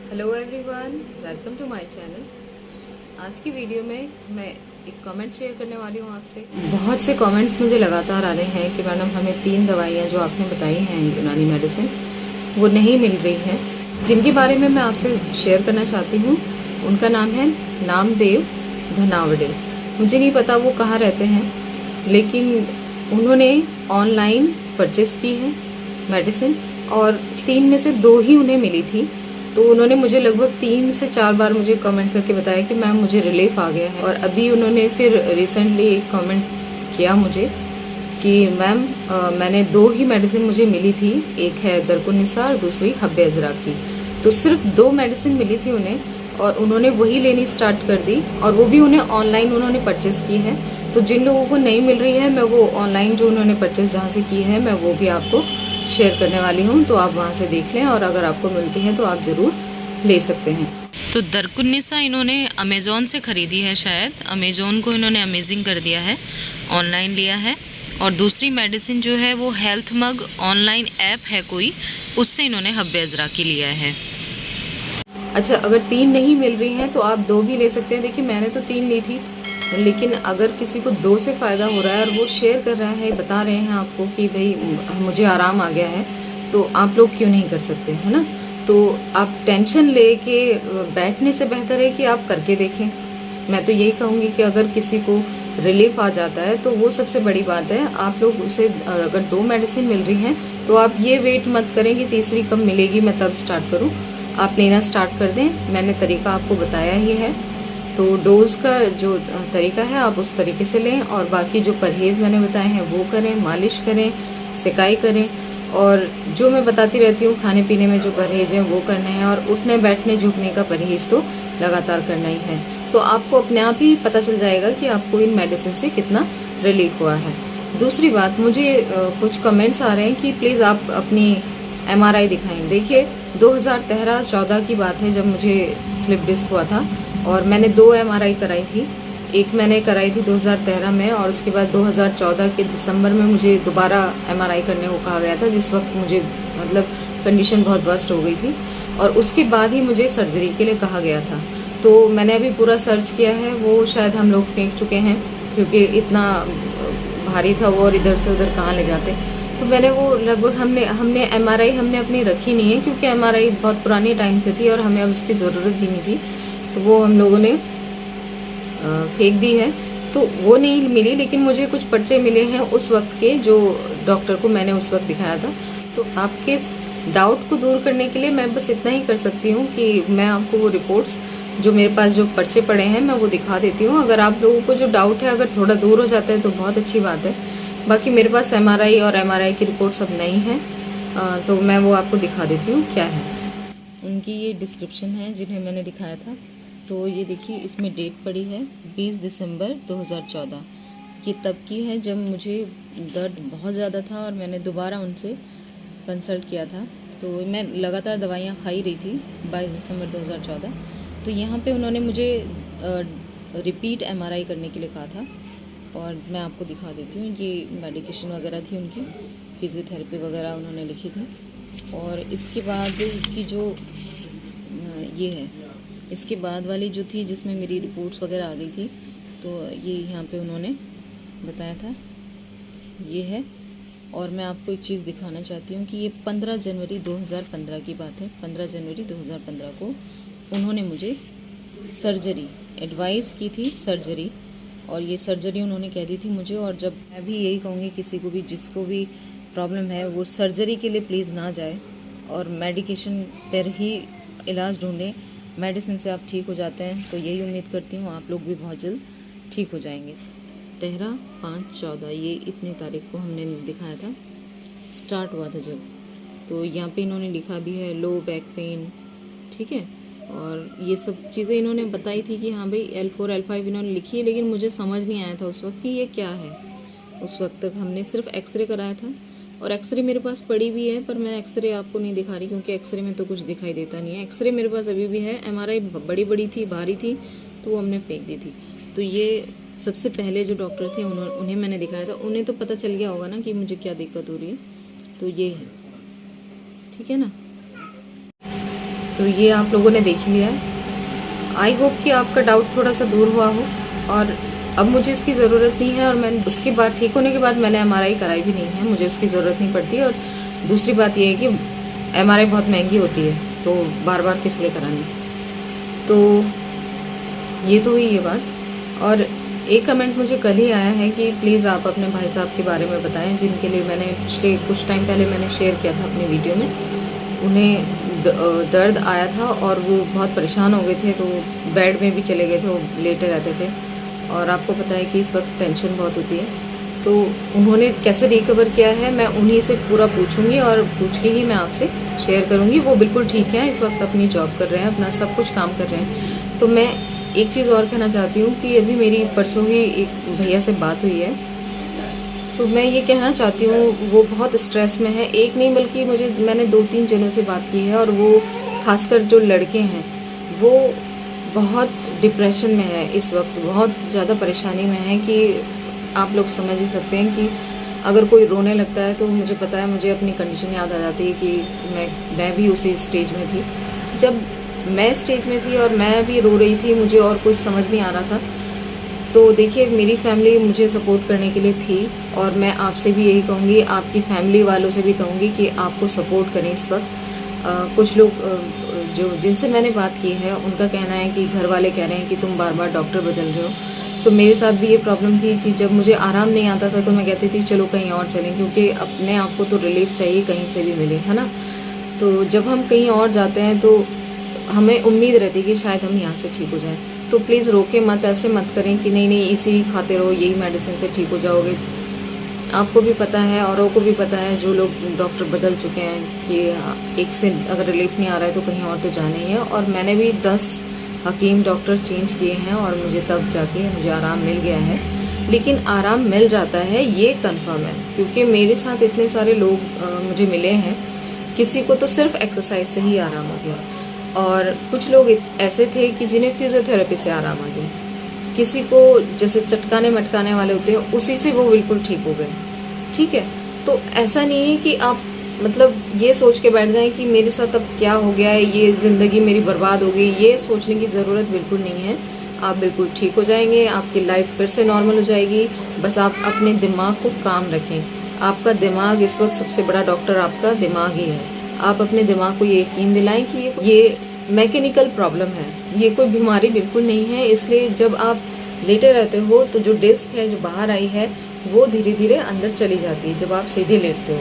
Hello everyone, welcome to my channel. आज की video में मैं एक कमेंट शेयर करने वाली हूँ आपसे। बहुत से कमेंट्स मुझे लगातार आ रहे हैं कि मैडम हमें 3 दवाइयाँ जो आपने बताई हैं यूनानी मेडिसिन वो नहीं मिल रही हैं। जिनके बारे में मैं आपसे शेयर करना चाहती हूँ उनका नाम है नामदेव धनावडे। मुझे नहीं पता वो कहाँ रहते हैं, लेकिन उन्होंने ऑनलाइन परचेस की है मेडिसिन और 3 में से 2 ही उन्हें मिली थी। तो उन्होंने मुझे लगभग 3 से 4 बार मुझे कमेंट करके बताया कि मैम मुझे रिलीफ आ गया है। और अभी उन्होंने फिर रिसेंटली एक कमेंट किया मुझे कि मैम मैंने 2 ही मेडिसिन मुझे मिली थी, एक है दरकुनिसा और दूसरी हब्बे अजरा की। तो सिर्फ 2 मेडिसिन मिली थी उन्हें और उन्होंने वही लेनी स्टार्ट कर दी, और वो भी उन्हें ऑनलाइन उन्होंने परचेस की है। तो जिन लोगों को नहीं मिल रही है, मैं वो ऑनलाइन जो उन्होंने परचेस जहाँ से की है मैं वो भी आपको शेयर करने वाली हूँ, तो आप वहाँ से देख लें और अगर आपको मिलती है तो आप ज़रूर ले सकते हैं। तो दरकुन्निसा इन्होंने अमेज़ॉन से ख़रीदी है, शायद अमेज़ॉन को इन्होंने अमेजिंग कर दिया है, ऑनलाइन लिया है। और दूसरी मेडिसिन जो है वो हेल्थ मग ऑनलाइन ऐप है कोई, उससे इन्होंने हब्बे अजरा की लिया है। अच्छा, अगर 3 नहीं मिल रही हैं तो आप 2 भी ले सकते हैं। देखिए मैंने तो 3 ली थी, लेकिन अगर किसी को 2 से फ़ायदा हो रहा है और वो शेयर कर रहा है, बता रहे हैं आपको कि भाई मुझे आराम आ गया है, तो आप लोग क्यों नहीं कर सकते, है ना। तो आप टेंशन लेके बैठने से बेहतर है कि आप करके देखें। मैं तो यही कहूँगी कि अगर किसी को रिलीफ आ जाता है तो वो सबसे बड़ी बात है। आप लोग उसे अगर 2 मेडिसिन मिल रही हैं तो आप ये वेट मत करें कि तीसरी कब मिलेगी मैं तब स्टार्ट करूँ। आप लेना स्टार्ट कर दें। मैंने तरीका आपको बताया ही है, तो डोज का जो तरीका है आप उस तरीके से लें, और बाकी जो परहेज़ मैंने बताए हैं वो करें, मालिश करें, सिकाई करें, और जो मैं बताती रहती हूँ खाने पीने में जो परहेज़ हैं वो करने हैं, और उठने बैठने झुकने का परहेज़ तो लगातार करना ही है। तो आपको अपने आप ही पता चल जाएगा कि आपको इन मेडिसिन से कितना रिलीफ हुआ है। दूसरी बात, मुझे कुछ कमेंट्स आ रहे हैं कि प्लीज़ आप अपनी MRI दिखाएं। देखिए 2013-14 की बात है जब मुझे स्लिप डिस्क हुआ था, और मैंने 2 MRI कराई थी। एक मैंने कराई थी 2013 में, और उसके बाद 2014 के दिसंबर में मुझे दोबारा MRI करने को कहा गया था, जिस वक्त मुझे मतलब कंडीशन बहुत वर्स्ट हो गई थी, और उसके बाद ही मुझे सर्जरी के लिए कहा गया था। तो मैंने अभी पूरा सर्च किया है, वो शायद हम लोग फेंक चुके हैं क्योंकि इतना भारी था वो, और इधर से उधर कहाँ ले जाते। तो मैंने वो लगभग हमने MRI हमने अपनी रखी नहीं है, क्योंकि MRI बहुत पुरानी टाइम से थी और हमें अब उसकी ज़रूरत भी नहीं थी, तो वो हम लोगों ने फेंक दी है। तो वो नहीं मिली, लेकिन मुझे कुछ पर्चे मिले हैं उस वक्त के, जो डॉक्टर को मैंने उस वक्त दिखाया था। तो आपके डाउट को दूर करने के लिए मैं बस इतना ही कर सकती हूँ कि मैं आपको वो रिपोर्ट्स जो मेरे पास जो पर्चे पड़े हैं मैं वो दिखा देती हूँ। अगर आप लोगों को जो डाउट है अगर थोड़ा दूर हो जाता है तो बहुत अच्छी बात है। बाकी मेरे पास MRI और MRI की रिपोर्ट्स अब नहीं है, तो मैं वो आपको दिखा देती हूँ क्या है। उनकी ये डिस्क्रिप्शन है जिन्हें मैंने दिखाया था। तो ये देखिए, इसमें डेट पड़ी है 20 दिसंबर 2014 की, तब की है जब मुझे दर्द बहुत ज़्यादा था और मैंने दोबारा उनसे कंसल्ट किया था। तो मैं लगातार दवाइयाँ खा ही रही थी 22 दिसंबर 2014। तो यहाँ पे उन्होंने मुझे रिपीट MRI करने के लिए कहा था, और मैं आपको दिखा देती हूँ। ये मेडिकेशन वगैरह थी उनकी, फिज़ियोथेरेपी वगैरह उन्होंने लिखी थी। और इसके बाद की जो ये है, इसके बाद वाली जो थी जिसमें मेरी रिपोर्ट्स वगैरह आ गई थी, तो ये यहाँ पे उन्होंने बताया था, ये है। और मैं आपको एक चीज़ दिखाना चाहती हूँ कि ये 15 जनवरी 2015 की बात है। 15 जनवरी 2015 को उन्होंने मुझे सर्जरी एडवाइस की थी, सर्जरी, और ये सर्जरी उन्होंने कह दी थी मुझे। और जब मैं भी यही कहूँगी किसी को भी जिसको भी प्रॉब्लम है वो सर्जरी के लिए प्लीज़ ना जाए और मेडिकेशन पर ही इलाज ढूंढें। मेडिसिन से आप ठीक हो जाते हैं, तो यही उम्मीद करती हूँ आप लोग भी बहुत जल्द ठीक हो जाएंगे। 13/5/14 ये इतनी तारीख को हमने दिखाया था, स्टार्ट हुआ था जब। तो यहाँ पे इन्होंने लिखा भी है लो बैक पेन, ठीक है। और ये सब चीज़ें इन्होंने बताई थी कि हाँ भाई L4 L5 इन्होंने लिखी है, लेकिन मुझे समझ नहीं आया था उस वक्त कि ये क्या है। उस वक्त तक हमने सिर्फ एक्सरे कराया था, और एक्सरे मेरे पास पड़ी भी है, पर मैं एक्सरे आपको नहीं दिखा रही क्योंकि एक्सरे में तो कुछ दिखाई देता नहीं है। एक्सरे मेरे पास अभी भी है। MRI बड़ी बड़ी थी, भारी थी, तो वो हमने फेंक दी थी। तो ये सबसे पहले जो डॉक्टर थे उन्हें मैंने दिखाया था। उन्हें तो पता चल गया होगा ना कि मुझे क्या दिक्कत हो रही है। तो ये है, ठीक है ना। तो ये आप लोगों ने देख लिया है। आई होप कि आपका डाउट थोड़ा सा दूर हुआ हो, और अब मुझे इसकी ज़रूरत नहीं है, और मैंने उसके बाद ठीक होने के बाद मैंने MRI कराई भी नहीं है, मुझे उसकी ज़रूरत नहीं पड़ती। और दूसरी बात ये है कि MRI बहुत महंगी होती है, तो बार बार किस लिए करानी। तो ये तो हुई ये बात। और एक कमेंट मुझे कल ही आया है कि प्लीज़ आप अपने भाई साहब के बारे में बताएं, जिनके लिए मैंने पिछले कुछ टाइम पहले मैंने शेयर किया था अपने वीडियो में। उन्हें दर्द आया था और वो बहुत परेशान हो गए थे, तो बेड में भी चले गए थे, वो लेटे रहते थे। और आपको पता है कि इस वक्त टेंशन बहुत होती है, तो उन्होंने कैसे रिकवर किया है मैं उन्हीं से पूरा पूछूंगी, और पूछ के ही मैं आपसे शेयर करूंगी। वो बिल्कुल ठीक है, इस वक्त अपनी जॉब कर रहे हैं, अपना सब कुछ काम कर रहे हैं। तो मैं एक चीज़ और कहना चाहती हूँ कि अभी मेरी परसों ही एक भैया से बात हुई है, तो मैं ये कहना चाहती हूँ वो बहुत स्ट्रेस में है। एक नहीं बल्कि मैंने 2-3 जनों से बात की है, और वो खासकर जो लड़के हैं वो बहुत डिप्रेशन में है इस वक्त, बहुत ज़्यादा परेशानी में है कि आप लोग समझ ही सकते हैं कि अगर कोई रोने लगता है तो मुझे पता है, मुझे अपनी कंडीशन याद आ जाती है कि मैं भी उसी स्टेज में थी। जब मैं स्टेज में थी और मैं भी रो रही थी, मुझे और कुछ समझ नहीं आ रहा था। तो देखिए, मेरी फैमिली मुझे सपोर्ट करने के लिए थी, और मैं आपसे भी यही कहूँगी, आपकी फैमिली वालों से भी कहूँगी कि आपको सपोर्ट करें इस वक्त। कुछ लोग जो जिनसे मैंने बात की है उनका कहना है कि घर वाले कह रहे हैं कि तुम बार बार डॉक्टर बदल रहे हो। तो मेरे साथ भी ये प्रॉब्लम थी कि जब मुझे आराम नहीं आता था तो मैं कहती थी चलो कहीं और चलें, क्योंकि अपने आप को तो रिलीफ चाहिए कहीं से भी मिले, है ना। तो जब हम कहीं और जाते हैं तो हमें उम्मीद रहती है कि शायद हम यहाँ से ठीक हो जाएं। तो प्लीज़ रोके मत, ऐसे मत करें कि नहीं इसी खाते रहो, यही मेडिसिन से ठीक हो जाओगे। आपको भी पता है, औरों को भी पता है, जो लोग डॉक्टर बदल चुके हैं, कि एक से अगर रिलीफ नहीं आ रहा है तो कहीं और तो जाना ही है। और मैंने भी 10 हकीम डॉक्टर चेंज किए हैं, और मुझे तब जाके मुझे आराम मिल गया है। लेकिन आराम मिल जाता है ये कंफर्म है, क्योंकि मेरे साथ इतने सारे लोग मुझे मिले हैं, किसी को तो सिर्फ एक्सरसाइज से ही आराम हो गया, और कुछ लोग ऐसे थे कि जिन्हें फिजियोथेरेपी से आराम आ गया, किसी को जैसे चटकाने मटकाने वाले होते हैं उसी से वो बिल्कुल ठीक हो गए। ठीक है, तो ऐसा नहीं है कि आप मतलब ये सोच के बैठ जाएं कि मेरे साथ अब क्या हो गया है, ये ज़िंदगी मेरी बर्बाद हो गई, ये सोचने की ज़रूरत बिल्कुल नहीं है। आप बिल्कुल ठीक हो जाएंगे, आपकी लाइफ फिर से नॉर्मल हो जाएगी। बस आप अपने दिमाग को काम रखें। आपका दिमाग इस वक्त सबसे बड़ा डॉक्टर आपका दिमाग ही है। आप अपने दिमाग को ये यकीन दिलाएं कि ये मैकेनिकल प्रॉब्लम है, ये कोई बीमारी बिल्कुल नहीं है। इसलिए जब आप लेटे रहते हो तो जो डिस्क है जो बाहर आई है वो धीरे धीरे अंदर चली जाती है जब आप सीधे लेटते हो,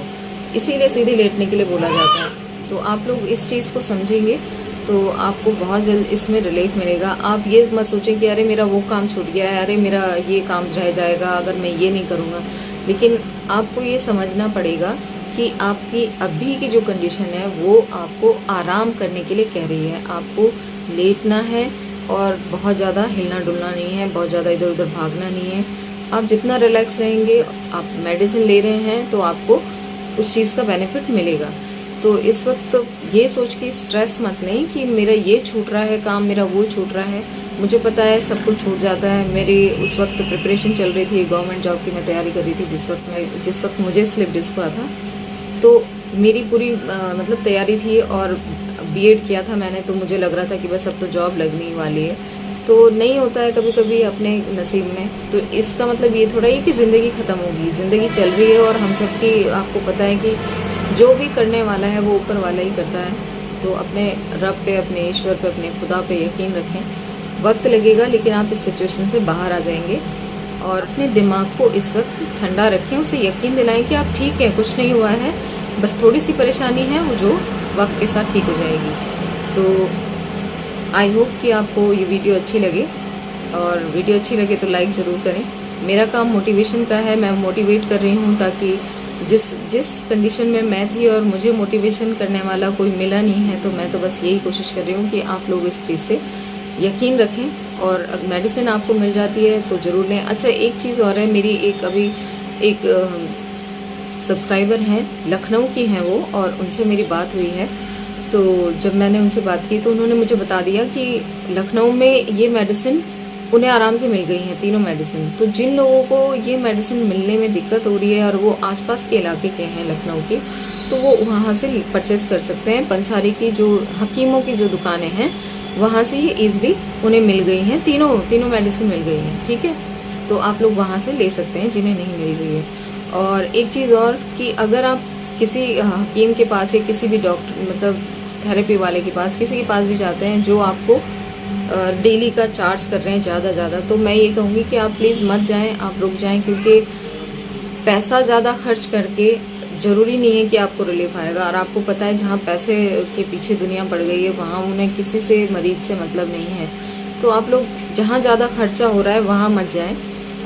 इसीलिए सीधे लेटने के लिए बोला जाता है। तो आप लोग इस चीज़ को समझेंगे तो आपको बहुत जल्द इसमें रिलीफ मिलेगा। आप ये मत सोचें कि अरे मेरा वो काम छूट गया है, अरे मेरा ये काम रह जाएगा अगर मैं ये नहीं करूँगा। लेकिन आपको ये समझना पड़ेगा कि आपकी अभी की जो कंडीशन है वो आपको आराम करने के लिए कह रही है। आपको लेटना है और बहुत ज़्यादा हिलना डुलना नहीं है, बहुत ज़्यादा इधर उधर भागना नहीं है। आप जितना रिलैक्स रहेंगे, आप मेडिसिन ले रहे हैं तो आपको उस चीज़ का बेनिफिट मिलेगा। तो इस वक्त ये सोच के स्ट्रेस मत लें कि मेरा ये छूट रहा है काम, मेरा वो छूट रहा है। मुझे पता है सब कुछ छूट जाता है। मेरी उस वक्त प्रिपरेशन चल रही थी, गवर्नमेंट जॉब की मैं तैयारी कर रही थी जिस वक्त मुझे स्लिप डिस्क हुआ था। तो मेरी पूरी मतलब तैयारी थी और बीएड किया था मैंने, तो मुझे लग रहा था कि बस अब तो जॉब लगने वाली है। तो नहीं होता है कभी कभी अपने नसीब में। तो इसका मतलब ये थोड़ा ही कि ज़िंदगी ख़त्म होगी, ज़िंदगी चल रही है और हम सबकी आपको पता है कि जो भी करने वाला है वो ऊपर वाला ही करता है। तो अपने रब पे, अपने ईश्वर पे, अपने खुदा पे यकीन रखें। वक्त लगेगा लेकिन आप इस सिचुएशन से बाहर आ जाएंगे। और अपने दिमाग को इस वक्त ठंडा रखें, उसे यकीन दिलाएं कि आप ठीक है, कुछ नहीं हुआ है, बस थोड़ी सी परेशानी है वो जो वक्त के साथ ठीक हो जाएगी। तो आई होप कि आपको ये वीडियो अच्छी लगे, और वीडियो अच्छी लगे तो लाइक ज़रूर करें। मेरा काम मोटिवेशन का है, मैं मोटिवेट कर रही हूँ ताकि जिस कंडीशन में मैं थी और मुझे मोटिवेशन करने वाला कोई मिला नहीं है, तो मैं तो बस यही कोशिश कर रही हूँ कि आप लोग इस चीज़ से यकीन रखें। और अगर मेडिसिन आपको मिल जाती है तो ज़रूर लें। अच्छा, एक चीज़ और है, मेरी एक सब्सक्राइबर हैं, लखनऊ की हैं वो, और उनसे मेरी बात हुई है। तो जब मैंने उनसे बात की तो उन्होंने मुझे बता दिया कि लखनऊ में ये मेडिसिन उन्हें आराम से मिल गई हैं, तीनों मेडिसिन। तो जिन लोगों को ये मेडिसिन मिलने में दिक्कत हो रही है और वो आसपास के इलाके के हैं लखनऊ के, तो वो वहाँ से परचेस कर सकते हैं। पंसारी की जो हकीमों की जो दुकानें हैं वहाँ से ये ईजिली उन्हें मिल गई हैं, तीनों मेडिसिन मिल गई हैं, ठीक है। तो आप लोग वहाँ से ले सकते हैं जिन्हें नहीं मिल रही है। और एक चीज़ और कि अगर आप किसी हकीम के पास या किसी भी डॉक्टर मतलब थेरेपी वाले के पास किसी के पास भी जाते हैं जो आपको डेली का चार्ज कर रहे हैं ज़्यादा, तो मैं ये कहूँगी कि आप प्लीज़ मत जाएं, आप रुक जाएं, क्योंकि पैसा ज़्यादा खर्च करके ज़रूरी नहीं है कि आपको रिलीफ आएगा। और आपको पता है जहाँ पैसे के पीछे दुनिया पड़ गई है वहाँ उन्हें किसी से मरीज से मतलब नहीं है। तो आप लोग जहाँ ज़्यादा खर्चा हो रहा है वहाँ मत जाएं,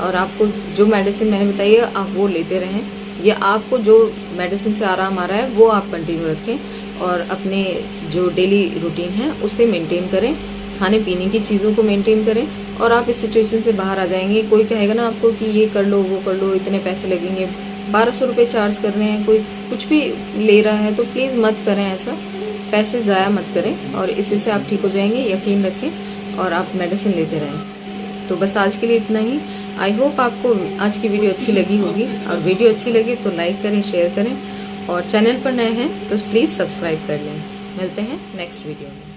और आपको जो मेडिसिन मैंने बताई है आप वो लेते रहें, या आपको जो मेडिसिन से आराम आ रहा है वो आप कंटिन्यू रखें, और अपने जो डेली रूटीन है उसे मेंटेन करें, खाने पीने की चीज़ों को मेंटेन करें, और आप इस सिचुएशन से बाहर आ जाएंगे। कोई कहेगा ना आपको कि ये कर लो वो कर लो, इतने पैसे लगेंगे, 1200 रुपये चार्ज कर रहे हैं, कोई कुछ भी ले रहा है, तो प्लीज़ मत करें ऐसा, पैसे ज़ाया मत करें, और इसी से आप ठीक हो जाएंगे, यकीन रखें, और आप मेडिसिन लेते रहें। तो बस आज के लिए इतना ही। आई होप आपको आज की वीडियो अच्छी लगी होगी, और वीडियो अच्छी लगी तो लाइक करें, शेयर करें, और चैनल पर नए हैं तो प्लीज़ सब्सक्राइब कर लें। मिलते हैं नेक्स्ट वीडियो में।